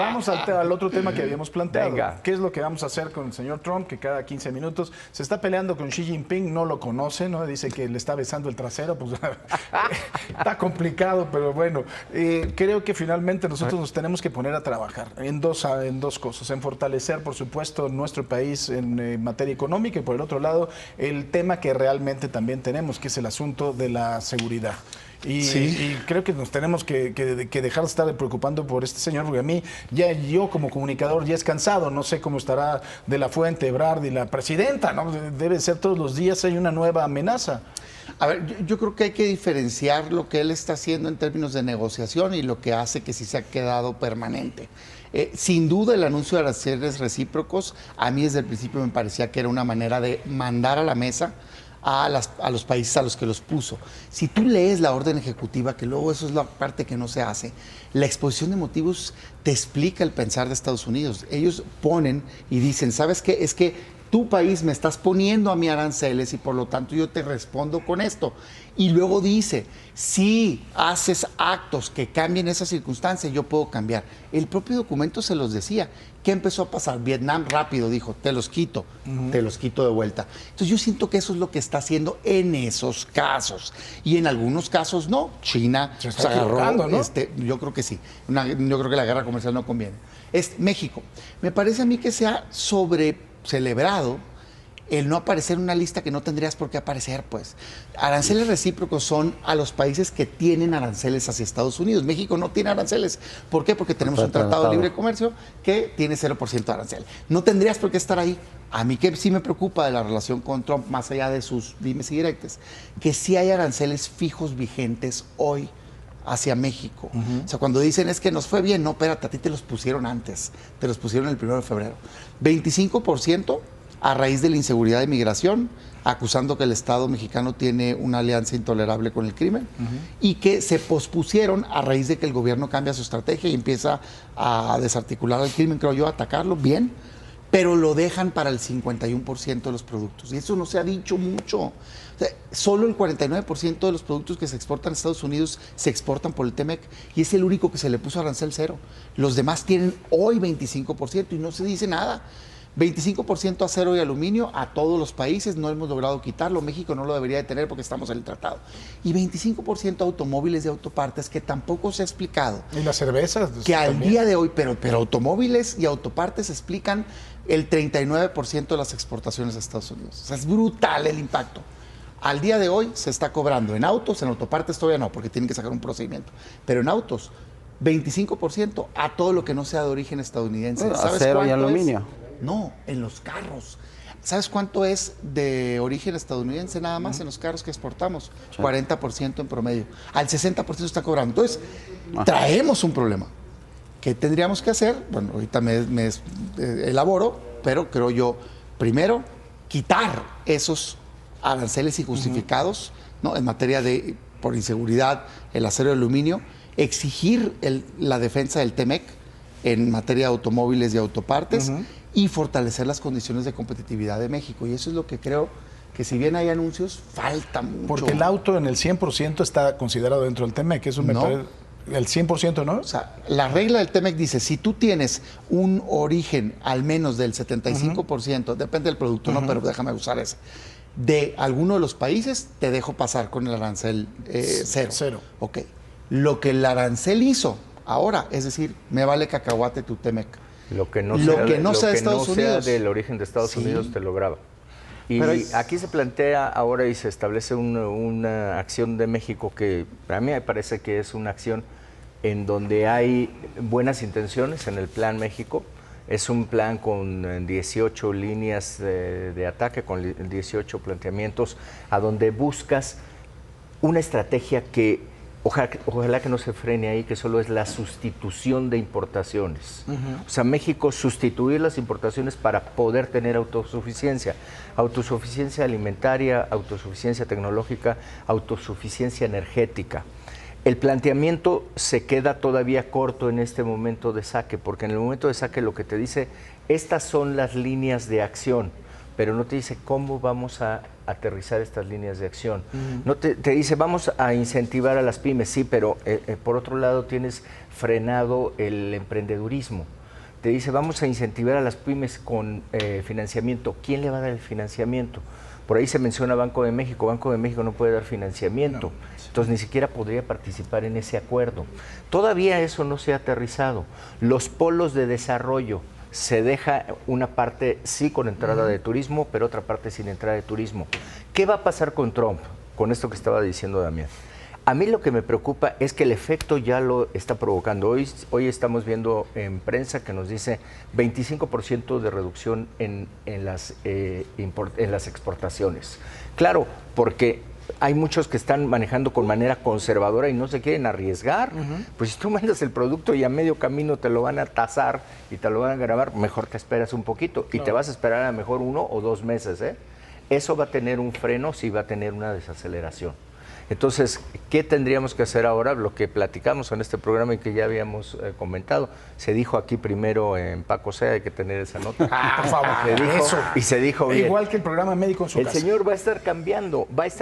Vamos al otro tema que habíamos planteado. Venga. ¿Qué es lo que vamos a hacer con el señor Trump, que cada 15 minutos se está peleando con Xi Jinping, no lo conoce, ¿no? Dice que le está besando el trasero, pues está complicado, pero bueno, creo que finalmente nosotros nos tenemos que poner a trabajar en dos cosas, en fortalecer, por supuesto, nuestro país en materia económica y por el otro lado, el tema que realmente también tenemos, que es el asunto de la seguridad. Y creo que nos tenemos que dejar de estar preocupando por este señor, porque a mí, ya yo como comunicador ya es cansado, no sé cómo estará De la Fuente, Ebrard y la presidenta, ¿no? Debe ser todos los días hay una nueva amenaza. A ver, yo creo que hay que diferenciar lo que él está haciendo en términos de negociación y lo que hace que sí se ha quedado permanente. Sin duda el anuncio de aranceles recíprocos, a mí desde el principio me parecía que era una manera de mandar a la mesa a los países a los que los puso. Si tú lees la orden ejecutiva, que luego eso es la parte que no se hace, la exposición de motivos te explica el pensar de Estados Unidos. Ellos ponen y dicen, ¿sabes qué? Es que tu país me estás poniendo a mí aranceles y por lo tanto yo te respondo con esto. Y luego dice, si haces actos que cambien esa circunstancia, yo puedo cambiar. El propio documento se los decía. ¿Qué empezó a pasar? Vietnam rápido dijo, te los quito de vuelta. Entonces yo siento que eso es lo que está haciendo en esos casos. Y en algunos casos no. China se está agarró, ¿no? Yo creo que sí. Yo creo que la guerra comercial no conviene. Es México. Me parece a mí que se ha celebrado el no aparecer en una lista que no tendrías por qué aparecer, pues. Aranceles recíprocos son a los países que tienen aranceles hacia Estados Unidos. México no tiene aranceles. ¿Por qué? Porque tenemos un tratado de libre comercio que tiene 0% de arancel. No tendrías por qué estar ahí. A mí que sí me preocupa de la relación con Trump, más allá de sus dimes y directes, que sí hay aranceles fijos vigentes hoy hacia México. O sea, cuando dicen es que nos fue bien, no, espérate, a ti te los pusieron antes, te los pusieron el 1 de febrero. 25% a raíz de la inseguridad de migración, acusando que el Estado mexicano tiene una alianza intolerable con el crimen, y que se pospusieron a raíz de que el gobierno cambia su estrategia y empieza a desarticular al crimen, creo yo, a atacarlo, bien, pero lo dejan para el 51% de los productos. Y eso no se ha dicho mucho. O sea, solo el 49% de los productos que se exportan a Estados Unidos se exportan por el TEMEC y es el único que se le puso arancel cero. Los demás tienen hoy 25% y no se dice nada. 25% acero y aluminio a todos los países, no hemos logrado quitarlo, México no lo debería de tener porque estamos en el tratado. Y 25% automóviles y autopartes que tampoco se ha explicado. ¿Y las cervezas? Que al día de hoy, pero automóviles y autopartes explican el 39% de las exportaciones a Estados Unidos. O sea, es brutal el impacto. Al día de hoy se está cobrando en autos, en autopartes todavía no, porque tienen que sacar un procedimiento, pero en autos, 25% a todo lo que no sea de origen estadounidense. ¿Sabes acero y aluminio. No, en los carros. ¿Sabes cuánto es de origen estadounidense nada más en los carros que exportamos? Sí. 40% en promedio. Al 60% está cobrando. Entonces, traemos un problema. ¿Qué tendríamos que hacer? Bueno, ahorita me elaboro, pero creo yo, primero, quitar esos aranceles injustificados, ¿no? En materia de, por inseguridad, el acero y el aluminio, exigir la defensa del TEMEC en materia de automóviles y autopartes, y fortalecer las condiciones de competitividad de México. Y eso es lo que creo que, si bien hay anuncios, falta mucho. Porque el auto en el 100% está considerado dentro del TEMEC, eso me parece. El 100%, ¿no? O sea, la regla del TEMEC dice, si tú tienes un origen al menos del 75%, depende del producto, no, pero déjame usar ese, de alguno de los países, te dejo pasar con el arancel cero. Ok. Lo que el arancel hizo ahora, es decir, me vale cacahuate tu TEMEC. Lo que no sea de Estados Unidos, del origen de Estados Unidos te lo graba. Y aquí se plantea ahora y se establece una acción de México que para mí me parece que es una acción en donde hay buenas intenciones en el Plan México. Es un plan con 18 líneas de ataque, con 18 planteamientos, a donde buscas una estrategia que ojalá que no se frene ahí, que solo es la sustitución de importaciones. O sea, México sustituir las importaciones para poder tener autosuficiencia. Autosuficiencia alimentaria, autosuficiencia tecnológica, autosuficiencia energética. El planteamiento se queda todavía corto en este momento de saque, porque en el momento de saque lo que te dice, estas son las líneas de acción, pero no te dice cómo vamos a aterrizar estas líneas de acción. No te dice, vamos a incentivar a las pymes, sí, pero por otro lado tienes frenado el emprendedurismo. Te dice, vamos a incentivar a las pymes con financiamiento. ¿Quién le va a dar el financiamiento? Por ahí se menciona Banco de México. Banco de México no puede dar financiamiento. No. Entonces ni siquiera podría participar en ese acuerdo. Todavía eso no se ha aterrizado. Los polos de desarrollo, se deja una parte sí con entrada de turismo, pero otra parte sin entrada de turismo. ¿Qué va a pasar con Trump? Con esto que estaba diciendo Damián. A mí lo que me preocupa es que el efecto ya lo está provocando. Hoy estamos viendo en prensa que nos dice 25% de reducción en las exportaciones. Claro, porque hay muchos que están manejando con manera conservadora y no se quieren arriesgar. Pues si tú mandas el producto y a medio camino te lo van a tasar y te lo van a grabar, mejor te esperas un poquito. Y te vas a esperar a lo mejor 1 o 2 meses. Eso va a tener un freno, sí va a tener una desaceleración. Entonces, ¿qué tendríamos que hacer ahora? Lo que platicamos en este programa y que ya habíamos comentado. Se dijo aquí primero en Paco Sea, hay que tener esa nota. Por favor. Y se dijo bien. Igual que el programa Médico en su casa. El señor va a estar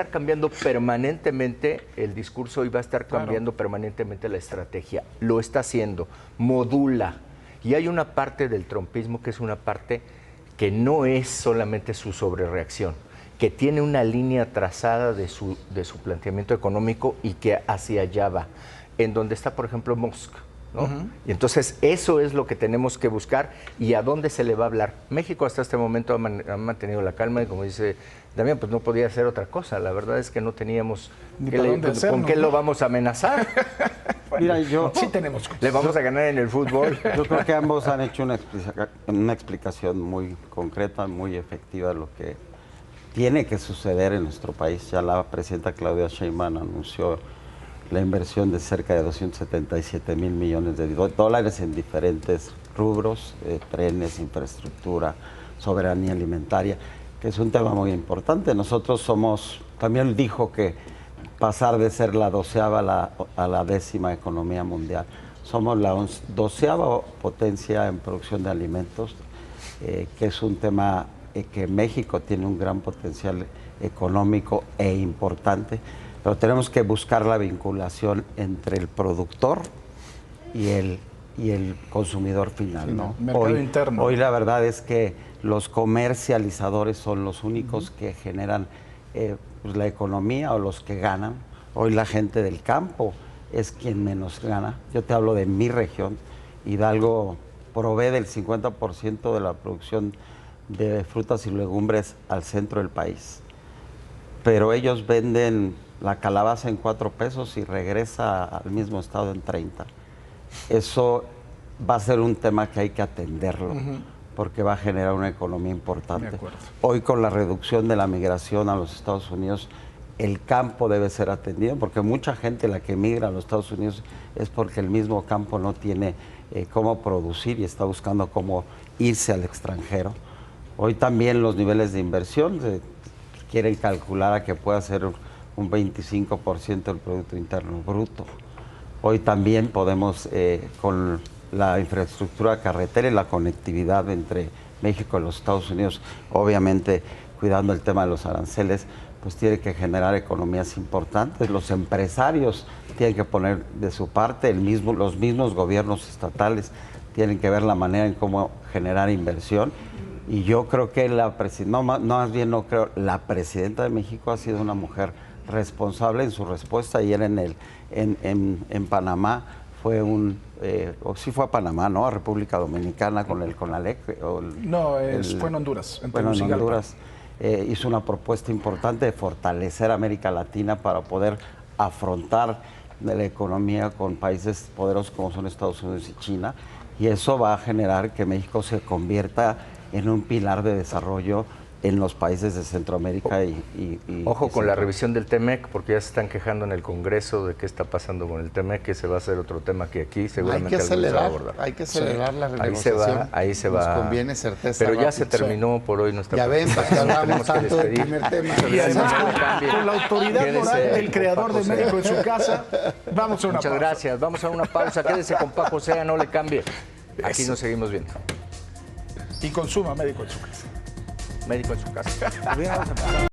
cambiando permanentemente el discurso y va a estar cambiando permanentemente la estrategia. Lo está haciendo, modula. Y hay una parte del trumpismo que es una parte que no es solamente su sobrereacción, que tiene una línea trazada de su planteamiento económico y que hacia allá va, en donde está, por ejemplo, Musk, ¿no? Y entonces eso es lo que tenemos que buscar y a dónde se le va a hablar. México hasta este momento ha mantenido la calma y, como dice Damián, pues no podía hacer otra cosa. La verdad es que no teníamos con qué lo vamos a amenazar. Bueno, mira, sí tenemos. Le vamos a ganar en el fútbol. Yo creo que ambos han hecho una explicación muy concreta, muy efectiva de lo que tiene que suceder en nuestro país. Ya la presidenta Claudia Sheinbaum anunció la inversión de cerca de 277,000 millones de dólares en diferentes rubros, trenes, infraestructura, soberanía alimentaria, que es un tema muy importante. Nosotros también dijo que pasar de ser la 12ª a la 10ª economía mundial. Somos la 12ª potencia en producción de alimentos, que es un tema que México tiene un gran potencial económico e importante, pero tenemos que buscar la vinculación entre el productor y el consumidor final, ¿no? Mercado interno. Hoy la verdad es que los comercializadores son los únicos que generan pues la economía o los que ganan. Hoy la gente del campo es quien menos gana. Yo te hablo de mi región. Hidalgo provee del 50% de la producción de frutas y legumbres al centro del país. Pero ellos venden la calabaza en 4 pesos y regresa al mismo estado en 30. Eso va a ser un tema que hay que atenderlo, porque va a generar una economía importante. Hoy, con la reducción de la migración a los Estados Unidos, el campo debe ser atendido, porque mucha gente la que migra a los Estados Unidos es porque el mismo campo no tiene cómo producir y está buscando cómo irse al extranjero. Hoy también los niveles de inversión quieren calcular a que pueda ser un 25% del Producto Interno Bruto. Hoy también podemos, con la infraestructura carretera y la conectividad entre México y los Estados Unidos, obviamente cuidando el tema de los aranceles, pues tiene que generar economías importantes. Los empresarios tienen que poner de su parte, los mismos gobiernos estatales tienen que ver la manera en cómo generar inversión. Y yo creo que la presidenta de México ha sido una mujer responsable en su respuesta. Ayer en Panamá fue sí fue a Panamá, ¿no? A República Dominicana con el CONALEC. Fue en Honduras. En Honduras hizo una propuesta importante de fortalecer América Latina para poder afrontar la economía con países poderosos como son Estados Unidos y China. Y eso va a generar que México se convierta en un pilar de desarrollo en los países de Centroamérica Ojo con la revisión del TEMEC, porque ya se están quejando en el Congreso de qué está pasando con el TEMEC, que ese va a ser otro tema que aquí seguramente hay que acelerar la renegociación. Ahí se va. Nos conviene certeza. Pero ya se terminó por hoy nuestra participación. Ya ven, para que hablamos tanto del primer tema. Y además, con la autoridad moral del creador de Médico en su casa, vamos a una pausa. Muchas gracias. Vamos a una pausa. Quédese con Paco Sea, no le cambie. Aquí nos seguimos viendo. Y consuma Médico en su casa. médico en su casa.